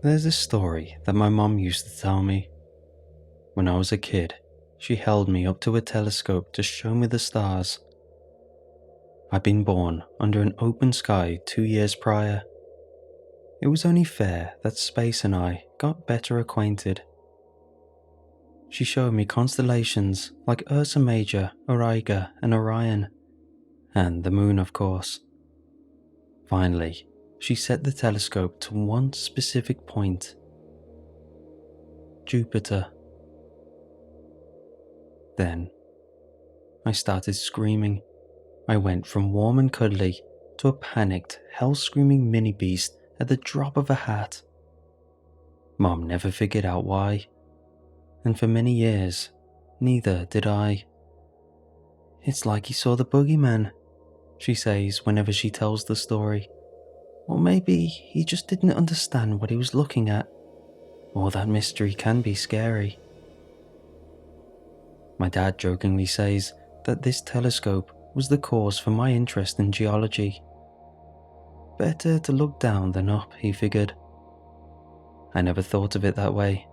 There's a story that my mum used to tell me. When I was a kid, she held me up to a telescope to show me the stars. I'd been born under an open sky 2 years prior. It was only fair that space and I got better acquainted. She showed me constellations like Ursa Major, Auriga, and Orion, and the moon, of course. Finally, she set the telescope to one specific point: Jupiter. Then, I started screaming. I went from warm and cuddly to a panicked, hell-screaming mini-beast at the drop of a hat. Mom never figured out why, and for many years, neither did I. "It's like he saw the boogeyman," she says whenever she tells the story. Or maybe he just didn't understand what he was looking at. Or that mystery can be scary. My dad jokingly says that this telescope was the cause for my interest in geology. Better to look down than up, he figured. I never thought of it that way,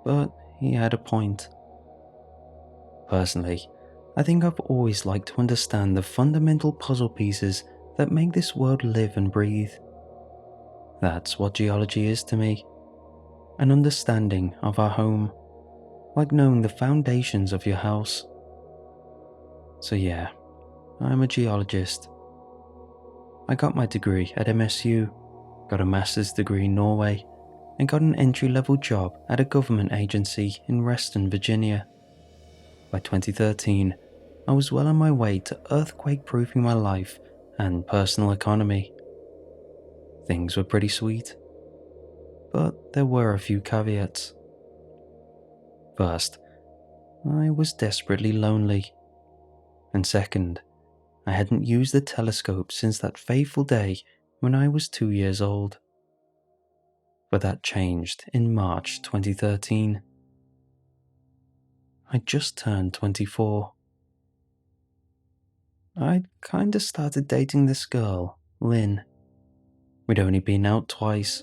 but he had a point. Personally, I think I've always liked to understand the fundamental puzzle pieces that make this world live and breathe. That's what geology is to me, an understanding of our home, like knowing the foundations of your house. So yeah, I'm a geologist. I got my degree at MSU, got a master's degree in Norway, and got an entry-level job at a government agency in Reston, Virginia. By 2013, I was well on my way to earthquake-proofing my life and personal economy. Things were pretty sweet, but there were a few caveats. First, I was desperately lonely. And second, I hadn't used the telescope since that fateful day when I was 2 years old. But that changed in March 2013. I just turned 24. I'd kinda started dating this girl, Lynn. We'd only been out twice,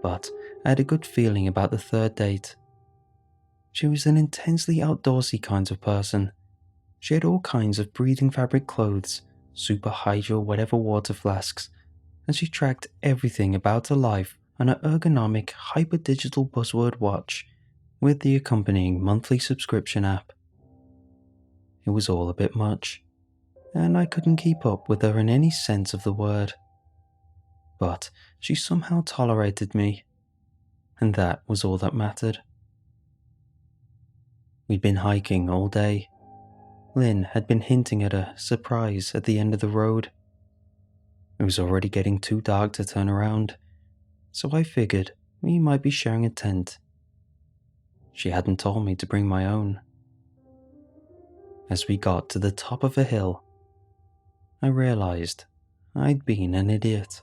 but I had a good feeling about the third date. She was an intensely outdoorsy kind of person. She had all kinds of breathing fabric clothes, super hydro whatever water flasks, and she tracked everything about her life on an ergonomic hyper-digital buzzword watch with the accompanying monthly subscription app. It was all a bit much, and I couldn't keep up with her in any sense of the word. But she somehow tolerated me, and that was all that mattered. We'd been hiking all day. Lynn had been hinting at a surprise at the end of the road. It was already getting too dark to turn around, so I figured we might be sharing a tent. She hadn't told me to bring my own. As we got to the top of a hill, I realized I'd been an idiot.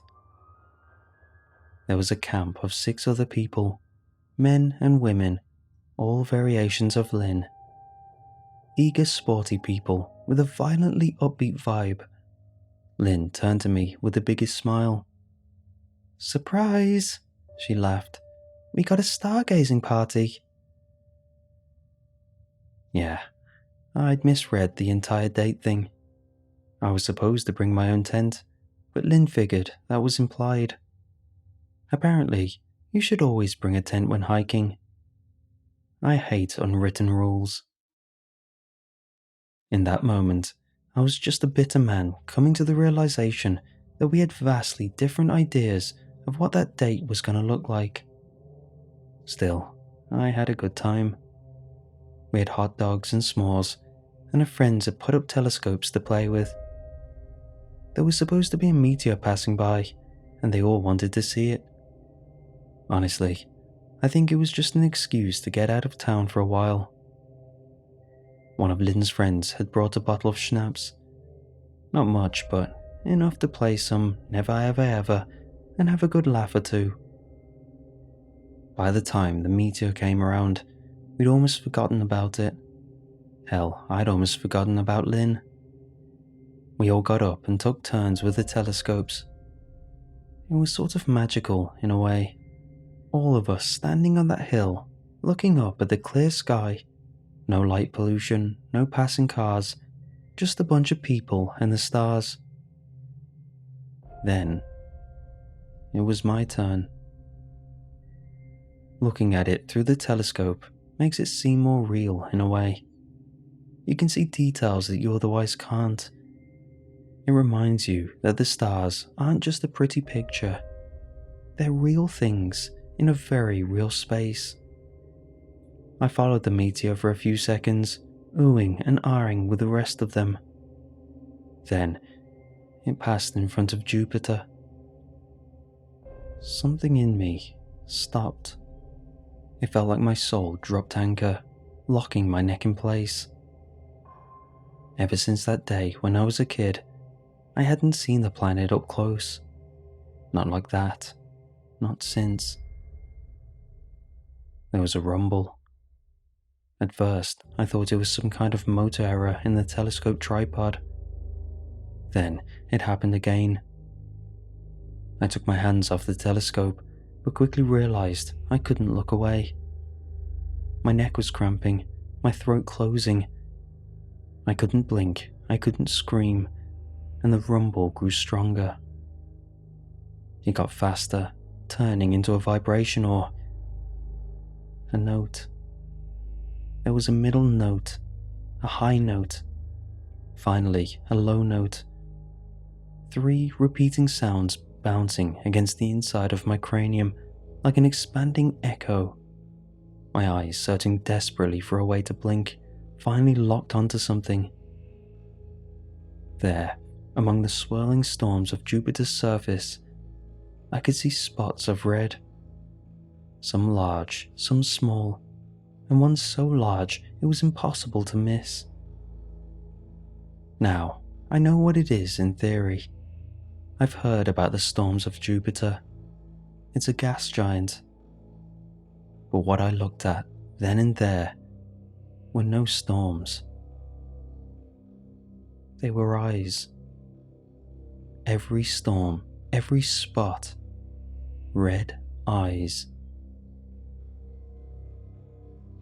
There was a camp of 6 other people, men and women, all variations of Lynn. Eager, sporty people with a violently upbeat vibe. Lynn turned to me with the biggest smile. "Surprise!" she laughed. "We got a stargazing party." Yeah, I'd misread the entire date thing. I was supposed to bring my own tent, but Lynn figured that was implied. Apparently, you should always bring a tent when hiking. I hate unwritten rules. In that moment, I was just a bitter man coming to the realization that we had vastly different ideas of what that date was going to look like. Still, I had a good time. We had hot dogs and s'mores, and our friends had put up telescopes to play with. There was supposed to be a meteor passing by, and they all wanted to see it. Honestly, I think it was just an excuse to get out of town for a while. One of Lynn's friends had brought a bottle of schnapps. Not much, but enough to play some Never Ever Ever and have a good laugh or two. By the time the meteor came around, we'd almost forgotten about it. Hell, I'd almost forgotten about Lynn. We all got up and took turns with the telescopes. It was sort of magical in a way, All of us standing on that hill, looking up at the clear sky. No light pollution, no passing cars, just a bunch of people and the stars. Then, it was my turn. Looking at it through the telescope makes it seem more real in a way. You can see details that you otherwise can't. It reminds you that the stars aren't just a pretty picture. They're real things in a very real space. I followed the meteor for a few seconds, oohing and ahhing with the rest of them. Then, it passed in front of Jupiter. Something in me stopped. It felt like my soul dropped anchor, locking my neck in place. Ever since that day when I was a kid, I hadn't seen the planet up close. Not like that. Not since. There was a rumble. At first, I thought it was some kind of motor error in the telescope tripod. Then, it happened again. I took my hands off the telescope, but quickly realized I couldn't look away. My neck was cramping, my throat closing. I couldn't blink, I couldn't scream, and the rumble grew stronger. It got faster, turning into a vibration or a note. There was a middle note, a high note, finally a low note. 3 repeating sounds bouncing against the inside of my cranium like an expanding echo. My eyes, searching desperately for a way to blink, finally locked onto something. There, among the swirling storms of Jupiter's surface, I could see spots of red. Some large, some small, and one so large it was impossible to miss. Now, I know what it is in theory. I've heard about the storms of Jupiter. It's a gas giant. But what I looked at then and there were no storms. They were eyes. Every storm, every spot, red eyes.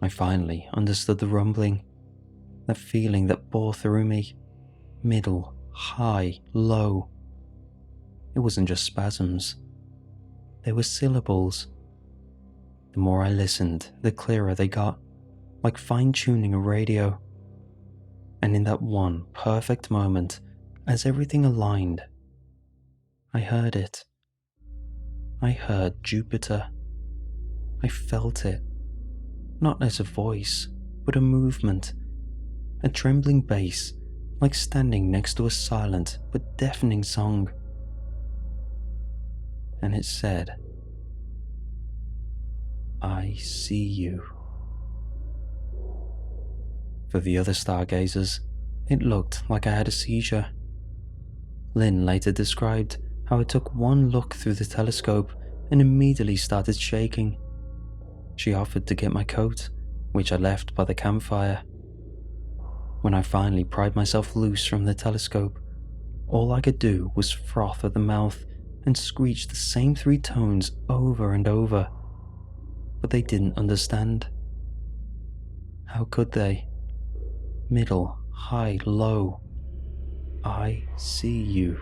I finally understood the rumbling, that feeling that bore through me, middle, high, low. It wasn't just spasms. They were syllables. The more I listened, the clearer they got, like fine-tuning a radio. And in that one perfect moment, as everything aligned, I heard it. I heard Jupiter. I felt it. Not as a voice, but a movement. A trembling bass, like standing next to a silent but deafening song. And it said, "I see you." For the other stargazers, it looked like I had a seizure. Lynn later described how I took one look through the telescope and immediately started shaking. She offered to get my coat, which I left by the campfire. When I finally pried myself loose from the telescope, all I could do was froth at the mouth and screech the same 3 tones over and over. But they didn't understand. How could they? Middle, high, low. I see you.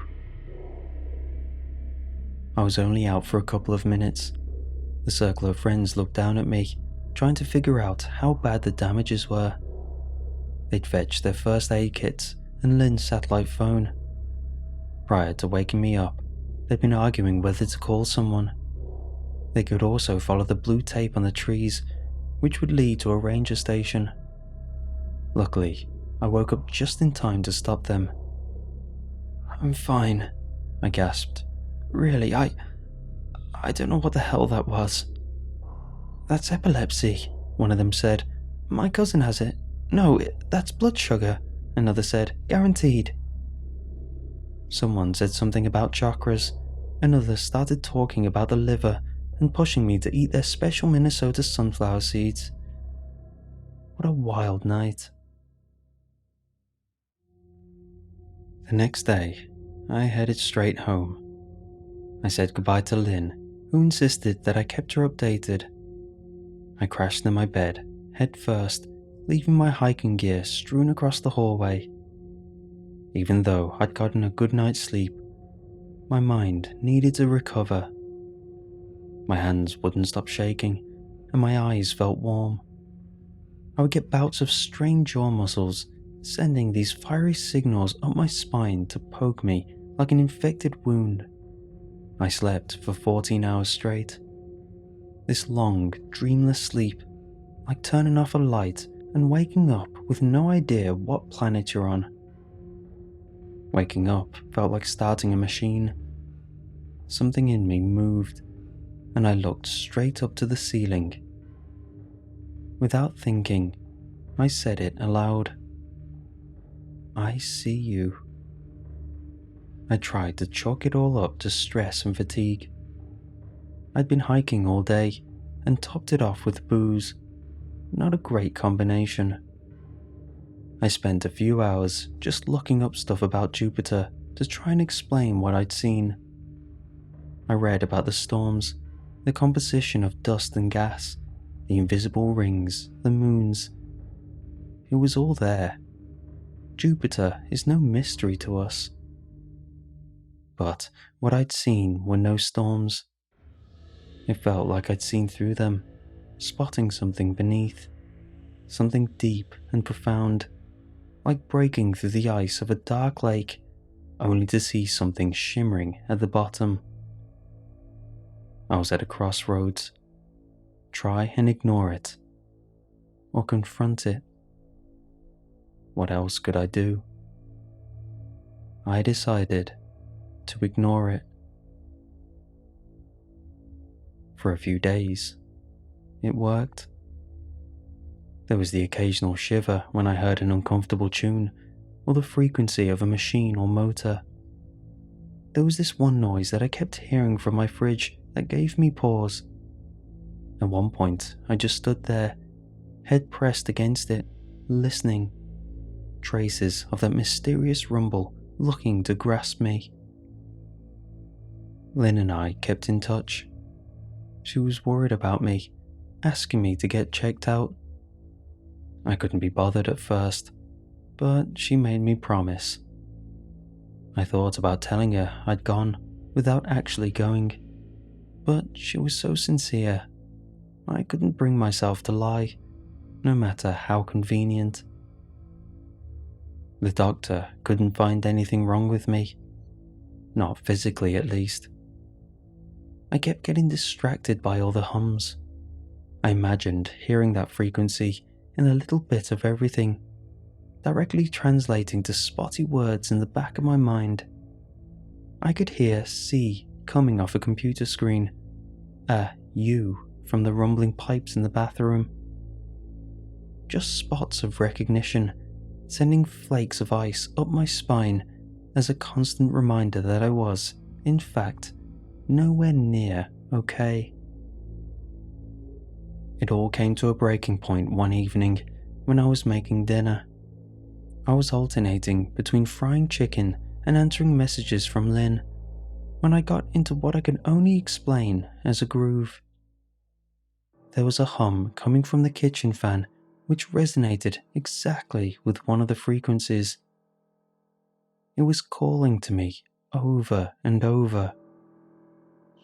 I was only out for a couple of minutes. The circle of friends looked down at me, trying to figure out how bad the damages were. They'd fetched their first aid kits and Lynn's satellite phone. Prior to waking me up, they'd been arguing whether to call someone. They could also follow the blue tape on the trees, which would lead to a ranger station. Luckily, I woke up just in time to stop them. "I'm fine," I gasped. "Really, I don't know what the hell that was." "That's epilepsy," one of them said. "My cousin has it." "No, that's blood sugar," another said. "Guaranteed." Someone said something about chakras. Another started talking about the liver and pushing me to eat their special Minnesota sunflower seeds. What a wild night. The next day, I headed straight home. I said goodbye to Lynn who insisted that I kept her updated. I crashed in my bed, head first, leaving my hiking gear strewn across the hallway. Even though I'd gotten a good night's sleep, my mind needed to recover. My hands wouldn't stop shaking, and my eyes felt warm. I would get bouts of strained jaw muscles, sending these fiery signals up my spine to poke me like an infected wound. I slept for 14 hours straight. This long, dreamless sleep, like turning off a light and waking up with no idea what planet you're on. Waking up felt like starting a machine. Something in me moved, and I looked straight up to the ceiling. Without thinking, I said it aloud. I see you. I tried to chalk it all up to stress and fatigue. I'd been hiking all day and topped it off with booze. Not a great combination. I spent a few hours just looking up stuff about Jupiter to try and explain what I'd seen. I read about the storms, the composition of dust and gas, the invisible rings, the moons. It was all there. Jupiter is no mystery to us. But what I'd seen were no storms. It felt like I'd seen through them, spotting something beneath, something deep and profound, like breaking through the ice of a dark lake, only to see something shimmering at the bottom. I was at a crossroads. Try and ignore it, or confront it. What else could I do? I decided to ignore it. For a few days, it worked. There was the occasional shiver when I heard an uncomfortable tune, or the frequency of a machine or motor. There was this one noise that I kept hearing from my fridge that gave me pause. At one point, I just stood there, head pressed against it, listening. Traces of that mysterious rumble looking to grasp me. Lynn and I kept in touch. She was worried about me, asking me to get checked out. I couldn't be bothered at first, but she made me promise. I thought about telling her I'd gone without actually going, but she was so sincere. I couldn't bring myself to lie, no matter how convenient. The doctor couldn't find anything wrong with me. Not physically, at least. I kept getting distracted by all the hums. I imagined hearing that frequency in a little bit of everything, directly translating to spotty words in the back of my mind. I could hear C coming off a computer screen, a U from the rumbling pipes in the bathroom. Just spots of recognition, sending flakes of ice up my spine as a constant reminder that I was, in fact, nowhere near okay. It all came to a breaking point one evening when I was making dinner. I was alternating between frying chicken and answering messages from Lynn when I got into what I can only explain as a groove. There was a hum coming from the kitchen fan which resonated exactly with one of the frequencies. It was calling to me over and over.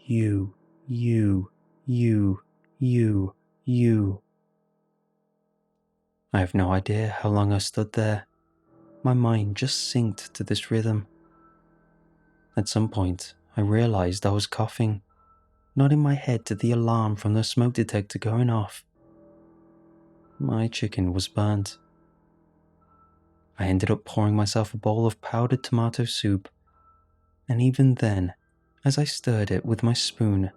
You, you, you, you, you. I have no idea how long I stood there. My mind just synced to this rhythm. At some point, I realized I was coughing, nodding my head to the alarm from the smoke detector going off. My chicken was burnt. I ended up pouring myself a bowl of powdered tomato soup, and even then, as I stirred it with my spoon,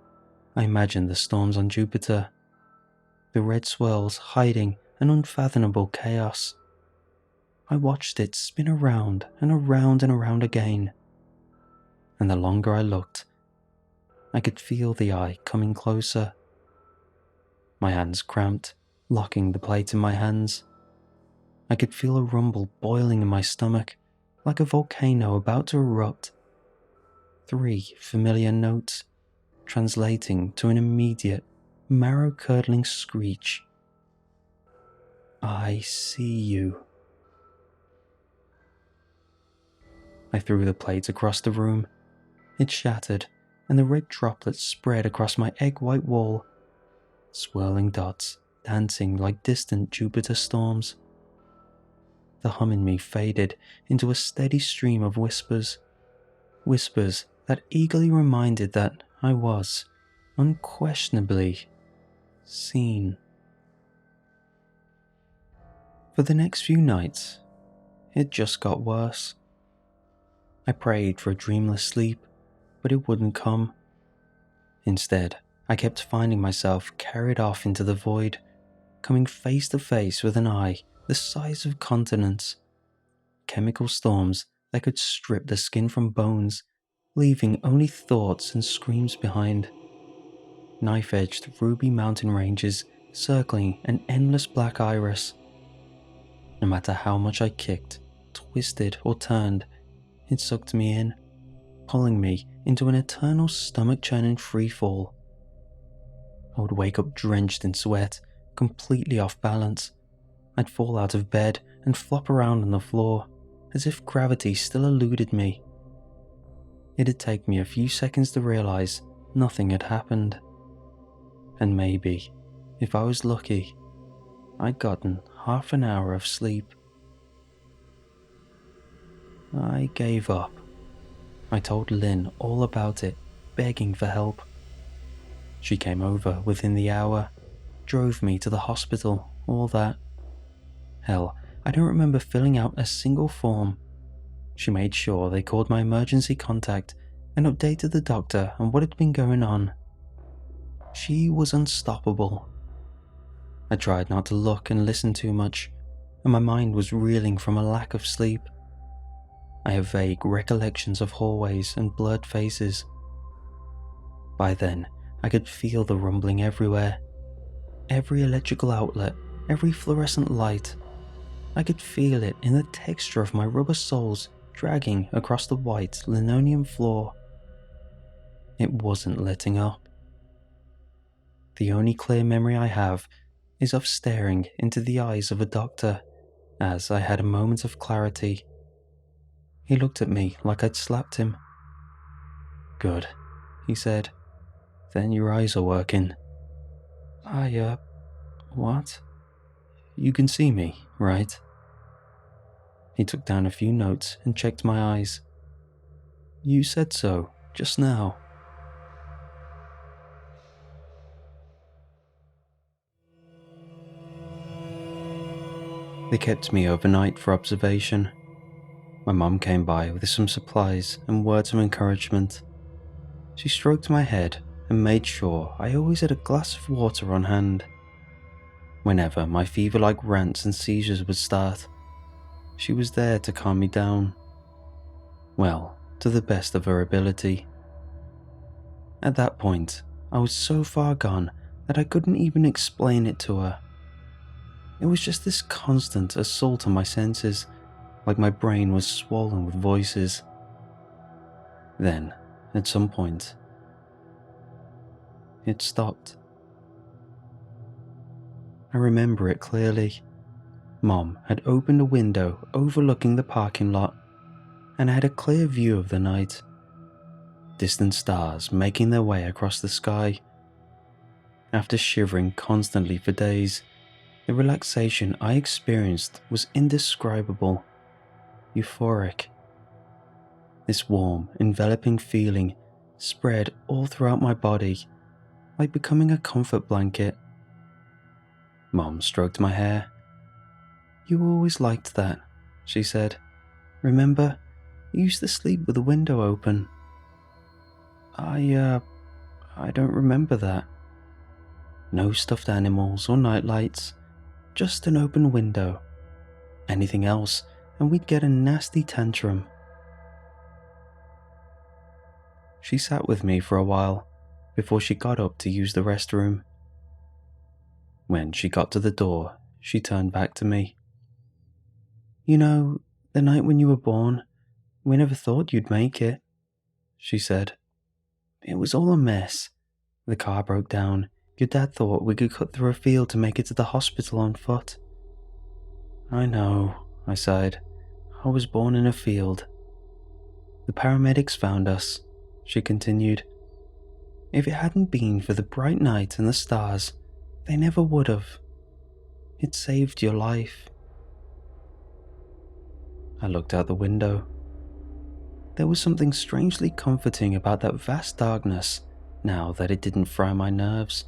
I imagined the storms on Jupiter, the red swirls hiding an unfathomable chaos. I watched it spin around and around and around again, and the longer I looked, I could feel the eye coming closer. My hands cramped, locking the plate in my hands. I could feel a rumble boiling in my stomach, like a volcano about to erupt. 3 familiar notes, translating to an immediate, marrow-curdling screech. "I see you." I threw the plate across the room. It shattered, and the red droplets spread across my egg-white wall, swirling dots dancing like distant Jupiter storms. The hum in me faded into a steady stream of whispers that eagerly reminded that I was, unquestionably, seen. For the next few nights, it just got worse. I prayed for a dreamless sleep, but it wouldn't come. Instead, I kept finding myself carried off into the void, coming face to face with an eye the size of continents. Chemical storms that could strip the skin from bones, leaving only thoughts and screams behind. Knife-edged ruby mountain ranges circling an endless black iris. No matter how much I kicked, twisted, or turned, it sucked me in, pulling me into an eternal stomach-churning freefall. I would wake up drenched in sweat, completely off balance. I'd fall out of bed and flop around on the floor, as if gravity still eluded me. It'd take me a few seconds to realize nothing had happened. And maybe, if I was lucky, I'd gotten half an hour of sleep. I gave up. I told Lynn all about it, begging for help. She came over within the hour, drove me to the hospital, all that. Hell, I don't remember filling out a single form. She made sure they called my emergency contact and updated the doctor on what had been going on. She was unstoppable. I tried not to look and listen too much, and my mind was reeling from a lack of sleep. I have vague recollections of hallways and blurred faces. By then, I could feel the rumbling everywhere. Every electrical outlet, every fluorescent light. I could feel it in the texture of my rubber soles dragging across the white linoleum floor. It wasn't letting up. The only clear memory I have is of staring into the eyes of a doctor as I had a moment of clarity. He looked at me like I'd slapped him. "Good," he said. "Then your eyes are working." What? "You can see me, right?" He took down a few notes and checked my eyes. "You said so, just now." They kept me overnight for observation. My mum came by with some supplies and words of encouragement. She stroked my head and made sure I always had a glass of water on hand. Whenever my fever-like rants and seizures would start, she was there to calm me down. Well, to the best of her ability. At that point, I was so far gone that I couldn't even explain it to her. It was just this constant assault on my senses, like my brain was swollen with voices. Then, at some point, it stopped. I remember it clearly. Mom had opened a window overlooking the parking lot, and I had a clear view of the night. Distant stars making their way across the sky. After shivering constantly for days, the relaxation I experienced was indescribable, euphoric. This warm, enveloping feeling spread all throughout my body, like becoming a comfort blanket. Mom stroked my hair. "You always liked that," she said. "Remember, you used to sleep with the window open." I don't remember that." "No stuffed animals or nightlights, just an open window. Anything else, and we'd get a nasty tantrum." She sat with me for a while before she got up to use the restroom. When she got to the door, she turned back to me. "You know, the night when you were born, we never thought you'd make it," she said. "It was all a mess. The car broke down. Your dad thought we could cut through a field to make it to the hospital on foot. I know, I sighed. I was born in a field. The paramedics found us, she continued. If it hadn't been for the bright night and the stars, they never would have. It saved your life. I looked out the window. There was something strangely comforting about that vast darkness now that it didn't fry my nerves.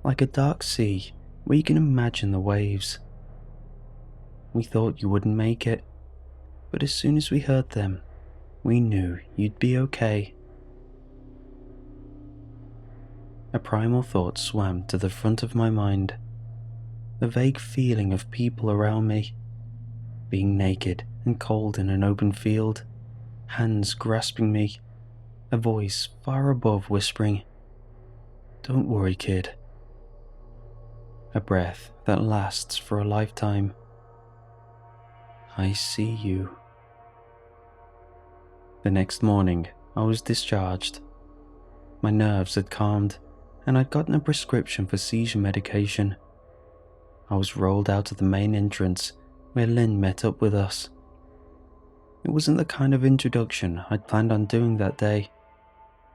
Like a dark sea where you can imagine the waves. We thought you wouldn't make it, but as soon as we heard them, we knew you'd be okay. A primal thought swam to the front of my mind. The vague feeling of people around me, being naked and cold in an open field, hands grasping me, a voice far above whispering, "Don't worry, kid." A breath that lasts for a lifetime. I see you. The next morning, I was discharged. My nerves had calmed, and I'd gotten a prescription for seizure medication. I was rolled out of the main entrance where Lynn met up with us. It wasn't the kind of introduction I'd planned on doing that day,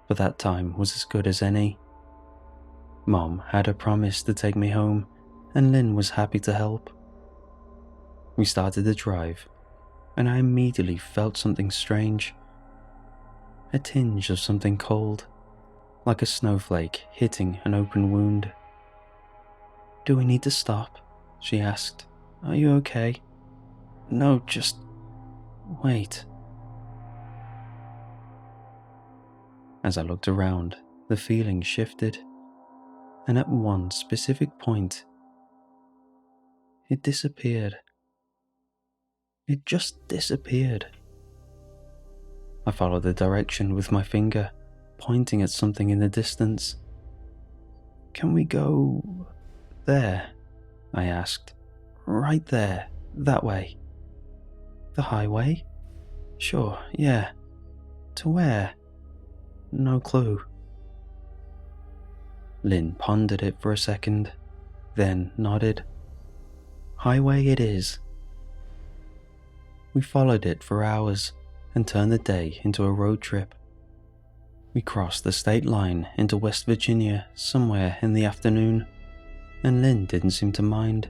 but that time was as good as any. Mom had her promise to take me home, and Lynn was happy to help. We started the drive, and I immediately felt something strange. A tinge of something cold, like a snowflake hitting an open wound. "Do we need to stop?" she asked. "Are you okay?" "No, just wait." As I looked around, the feeling shifted, and at one specific point, it disappeared. It just disappeared. I followed the direction with my finger, pointing at something in the distance. "Can we go there?" I asked. "Right there, that way." "The highway?" "Sure, yeah." "To where?" "No clue." Lynn pondered it for a second, then nodded. "Highway it is." We followed it for hours and turned the day into a road trip. We crossed the state line into West Virginia somewhere in the afternoon, and Lynn didn't seem to mind.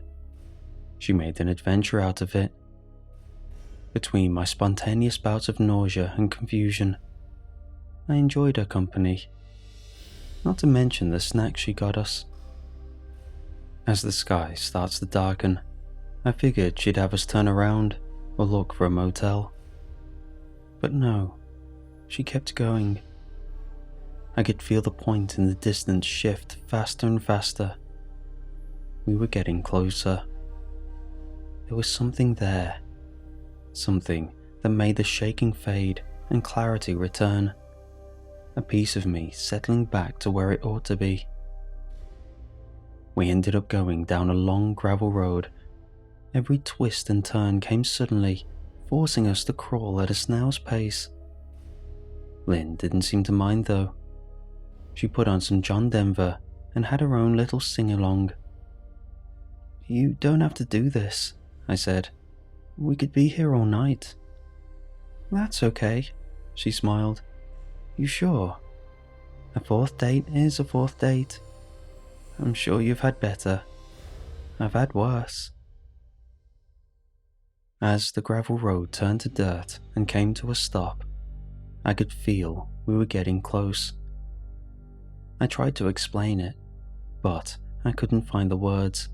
She made an adventure out of it. Between my spontaneous bouts of nausea and confusion, I enjoyed her company, not to mention the snacks she got us. As the sky starts to darken, I figured she'd have us turn around or look for a motel. But no, she kept going. I could feel the point in the distance shift faster and faster. We were getting closer. There was something there. Something that made the shaking fade and clarity return. A piece of me settling back to where it ought to be. We ended up going down a long gravel road. Every twist and turn came suddenly, forcing us to crawl at a snail's pace. Lynn didn't seem to mind though. She put on some John Denver and had her own little sing-along. "You don't have to do this," I said. "We could be here all night." "That's okay," she smiled. "You sure? A fourth date is a fourth date. I'm sure you've had better. I've had worse." As the gravel road turned to dirt and came to a stop, I could feel we were getting close. I tried to explain it, but I couldn't find the words.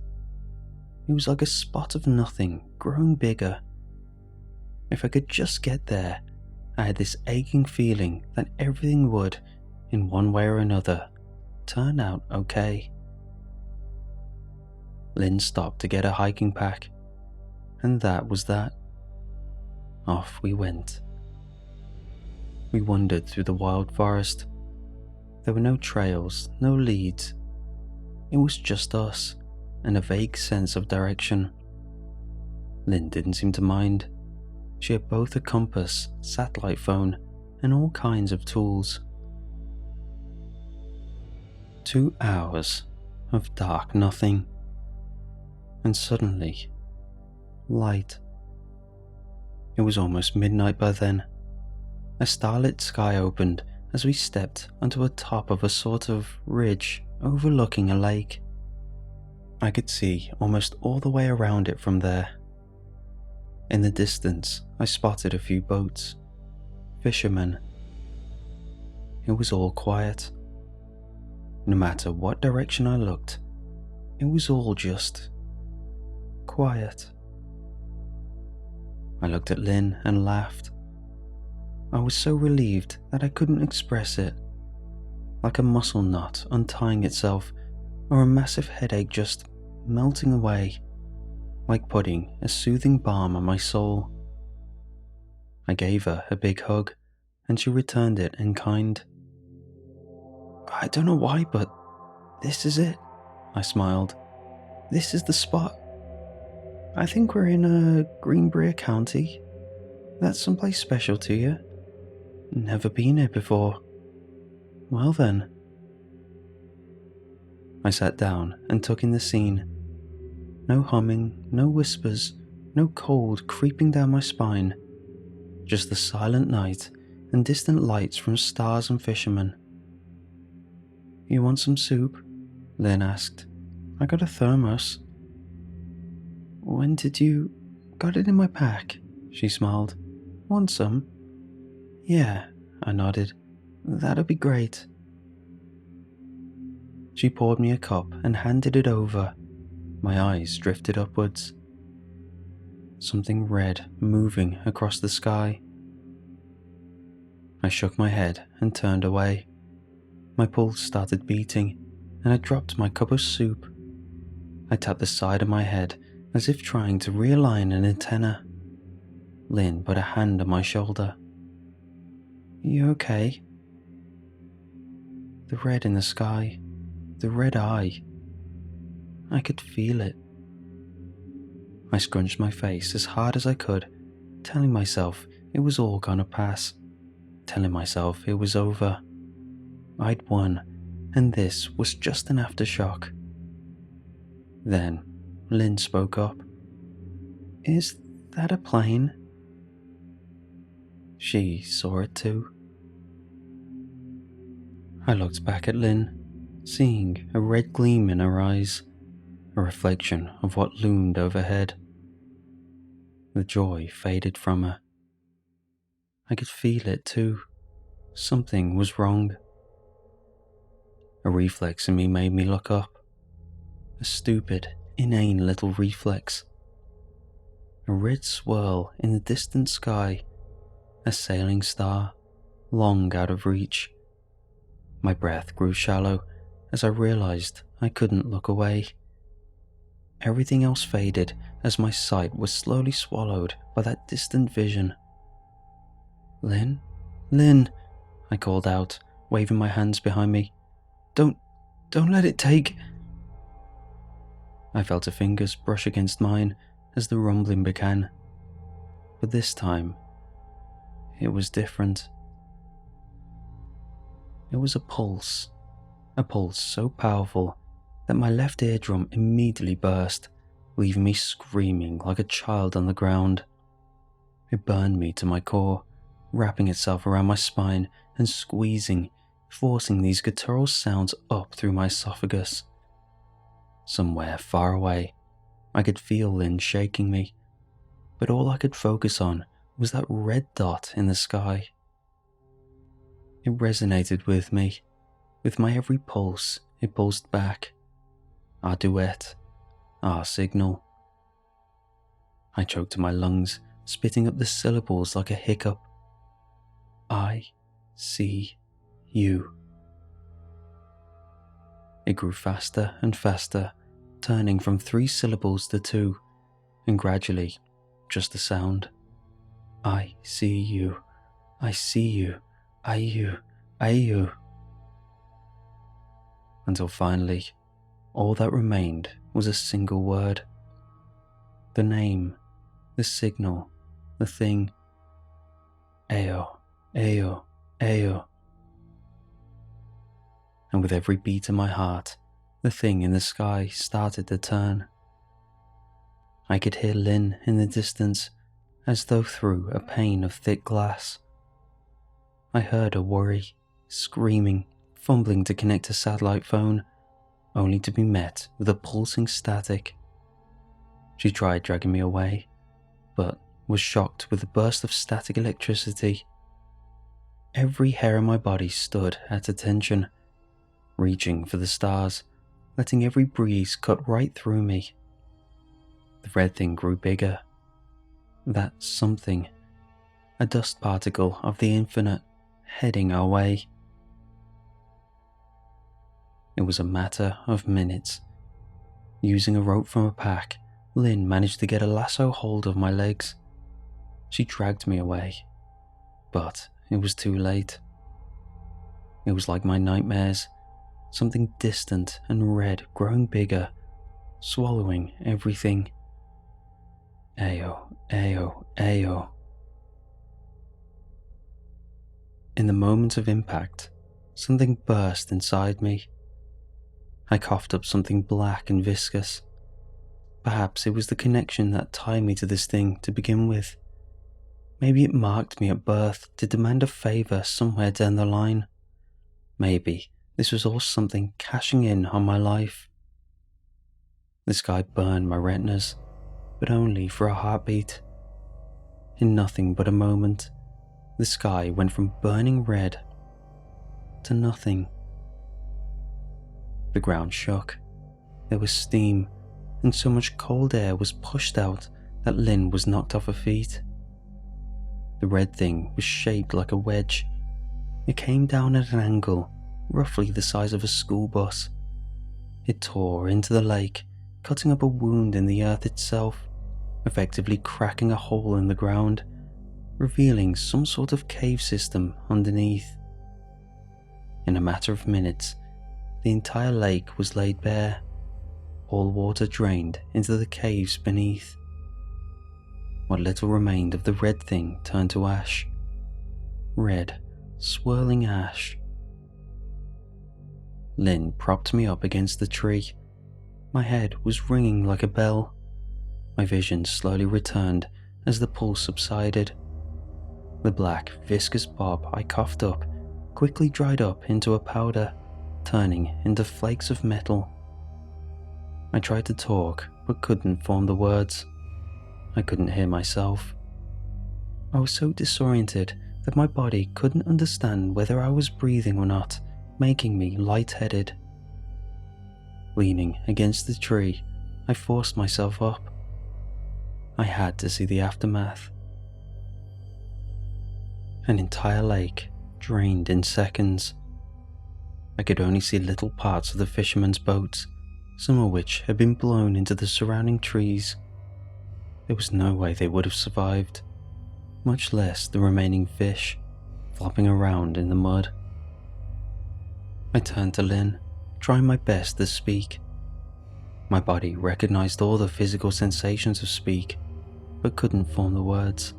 It was like a spot of nothing growing bigger. If I could just get there, I had this aching feeling that everything would, in one way or another, turn out okay. Lynn stopped to get her hiking pack, and that was that. Off we went. We wandered through the wild forest. There were no trails, no leads. It was just us, and a vague sense of direction. Lynn didn't seem to mind. She had both a compass, satellite phone, and all kinds of tools. 2 hours of dark nothing, and suddenly, light. It was almost midnight by then. A starlit sky opened as we stepped onto the top of a sort of ridge overlooking a lake. I could see almost all the way around it from there. In the distance, I spotted a few boats, fishermen. It was all quiet. No matter what direction I looked, it was all just quiet. I looked at Lynn and laughed. I was so relieved that I couldn't express it, like a muscle knot untying itself or a massive headache just melting away, like putting a soothing balm on my soul. I gave her a big hug, and she returned it in kind. I don't know why, but this is it, I smiled. This is the spot. I think we're in Greenbrier County. That's someplace special to you. Never been here before. Well then. I sat down and took in the scene. No humming, no whispers, no cold creeping down my spine. Just the silent night and distant lights from stars and fishermen. You want some soup? Lynn asked. I got a thermos. When did you... Got it in my pack, she smiled. Want some? Yeah, I nodded. That'd be great. She poured me a cup and handed it over. My eyes drifted upwards. Something red moving across the sky. I shook my head and turned away. My pulse started beating, and I dropped my cup of soup. I tapped the side of my head as if trying to realign an antenna. Lynn put a hand on my shoulder. You okay? The red in the sky, the red eye. I could feel it. I scrunched my face as hard as I could, telling myself it was all gonna pass, telling myself it was over. I'd won, and this was just an aftershock. Then, Lynn spoke up. Is that a plane? She saw it too. I looked back at Lynn, seeing a red gleam in her eyes, a reflection of what loomed overhead. The joy faded from her. I could feel it too. Something was wrong. A reflex in me made me look up. A stupid, inane little reflex. A red swirl in the distant sky, a sailing star, long out of reach. My breath grew shallow as I realized I couldn't look away. Everything else faded as my sight was slowly swallowed by that distant vision. Lynn? Lynn! I called out, waving my hands behind me. Don't let it take... I felt her fingers brush against mine as the rumbling began. But this time, it was different. It was a pulse so powerful that my left eardrum immediately burst, leaving me screaming like a child on the ground. It burned me to my core, wrapping itself around my spine and squeezing, forcing these guttural sounds up through my esophagus. Somewhere far away, I could feel Lynn shaking me, but all I could focus on was that red dot in the sky. It resonated with me. With my every pulse, it pulsed back. Our duet, our signal. I choked to my lungs, spitting up the syllables like a hiccup. I see you. It grew faster and faster, turning from 3 syllables to 2, and gradually, just the sound. I see you. I see you. I you. Until finally, all that remained was a single word. The name, the signal, the thing. Ayo, Ayo, Ayo. and with every beat of my heart, the thing in the sky started to turn. I could hear Lynn in the distance, as though through a pane of thick glass. I heard her worry, screaming, fumbling to connect a satellite phone, only to be met with a pulsing static. She tried dragging me away, but was shocked with a burst of static electricity. Every hair in my body stood at attention, reaching for the stars, letting every breeze cut right through me. The red thing grew bigger. That something, a dust particle of the infinite, heading our way. It was a matter of minutes. Using a rope from a pack, Lynn managed to get a lasso hold of my legs. She dragged me away, but it was too late. It was like my nightmares, something distant and red growing bigger, swallowing everything. Ayo, ayo, ayo. In the moment of impact, something burst inside me. I coughed up something black and viscous. Perhaps it was the connection that tied me to this thing to begin with. Maybe it marked me at birth to demand a favor somewhere down the line. Maybe this was all something cashing in on my life. The sky burned my retinas, but only for a heartbeat. In nothing but a moment, the sky went from burning red to nothing. The ground shook. There was steam, and so much cold air was pushed out that Lynn was knocked off her feet. The red thing was shaped like a wedge. It came down at an angle, roughly the size of a school bus. It tore into the lake, cutting up a wound in the earth itself, effectively cracking a hole in the ground, revealing some sort of cave system underneath. In a matter of minutes, the entire lake was laid bare. All water drained into the caves beneath. What little remained of the red thing turned to ash. Red, swirling ash. Lynn propped me up against the tree. My head was ringing like a bell. My vision slowly returned as the pulse subsided. The black, viscous bob I coughed up quickly dried up into a powder, turning into flakes of metal. I tried to talk, but couldn't form the words. I couldn't hear myself. I was so disoriented that my body couldn't understand whether I was breathing or not, making me lightheaded. Leaning against the tree, I forced myself up. I had to see the aftermath. An entire lake drained in seconds. I could only see little parts of the fishermen's boats, some of which had been blown into the surrounding trees. There was no way they would have survived, much less the remaining fish, flopping around in the mud. I turned to Lynn, trying my best to speak. My body recognized all the physical sensations of speak, but couldn't form the words.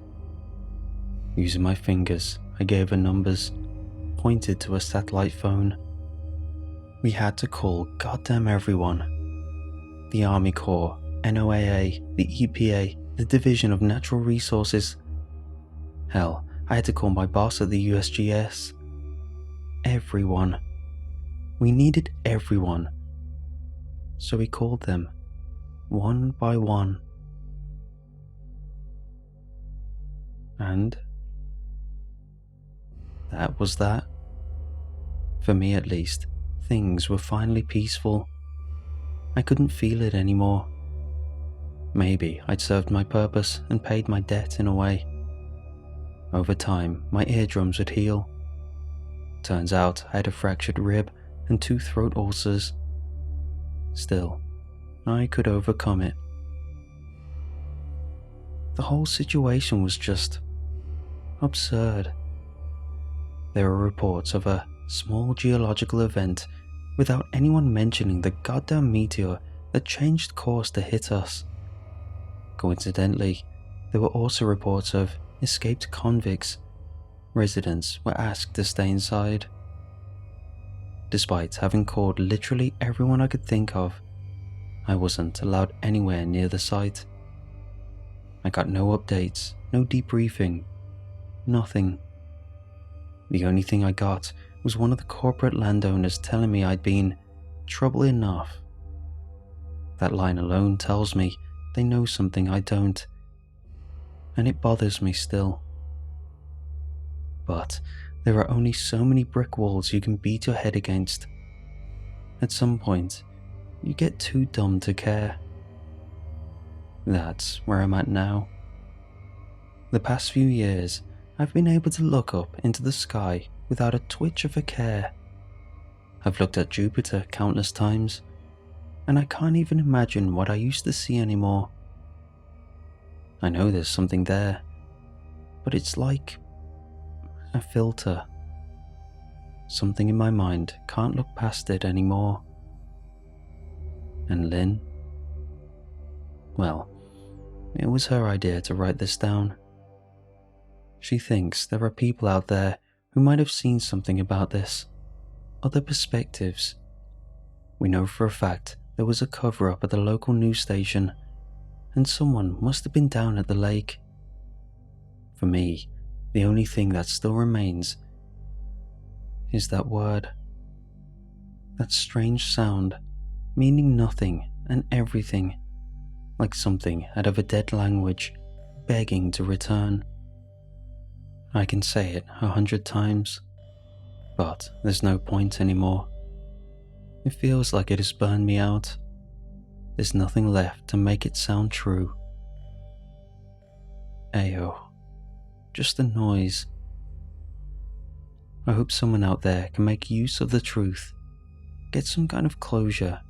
Using my fingers, I gave her numbers, pointed to a satellite phone. We had to call goddamn everyone. The Army Corps, NOAA, the EPA, the Division of Natural Resources. Hell, I had to call my boss at the USGS. Everyone. We needed everyone. So we called them, one by one. And that was that. For me at least, things were finally peaceful. I couldn't feel it anymore. Maybe I'd served my purpose and paid my debt in a way. Over time, my eardrums would heal. Turns out I had a fractured rib and 2 throat ulcers. Still, I could overcome it. The whole situation was just absurd. There were reports of a small geological event without anyone mentioning the goddamn meteor that changed course to hit us. Coincidentally, there were also reports of escaped convicts. Residents were asked to stay inside. Despite having called literally everyone I could think of, I wasn't allowed anywhere near the site. I got no updates, no debriefing, nothing. The only thing I got was one of the corporate landowners telling me I'd been trouble enough. That line alone tells me they know something I don't, and it bothers me still. But there are only so many brick walls you can beat your head against. At some point, you get too dumb to care. That's where I'm at now. The past few years, I've been able to look up into the sky without a twitch of a care. I've looked at Jupiter countless times, and I can't even imagine what I used to see anymore. I know there's something there, but it's like a filter. Something in my mind can't look past it anymore. And Lynn? Well, it was her idea to write this down. She thinks there are people out there who might have seen something about this, other perspectives. We know for a fact there was a cover-up at the local news station, and someone must have been down at the lake. For me, the only thing that still remains is that word. That strange sound, meaning nothing and everything, like something out of a dead language, begging to return. I can say it 100 times, but there's no point anymore. It feels like it has burned me out. There's nothing left to make it sound true. Ayo, just a noise. I hope someone out there can make use of the truth, get some kind of closure,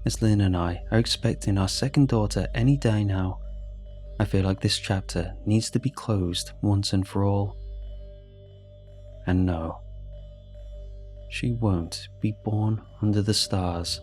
as Lynn and I are expecting our second daughter any day now. I feel like this chapter needs to be closed once and for all. And no, she won't be born under the stars.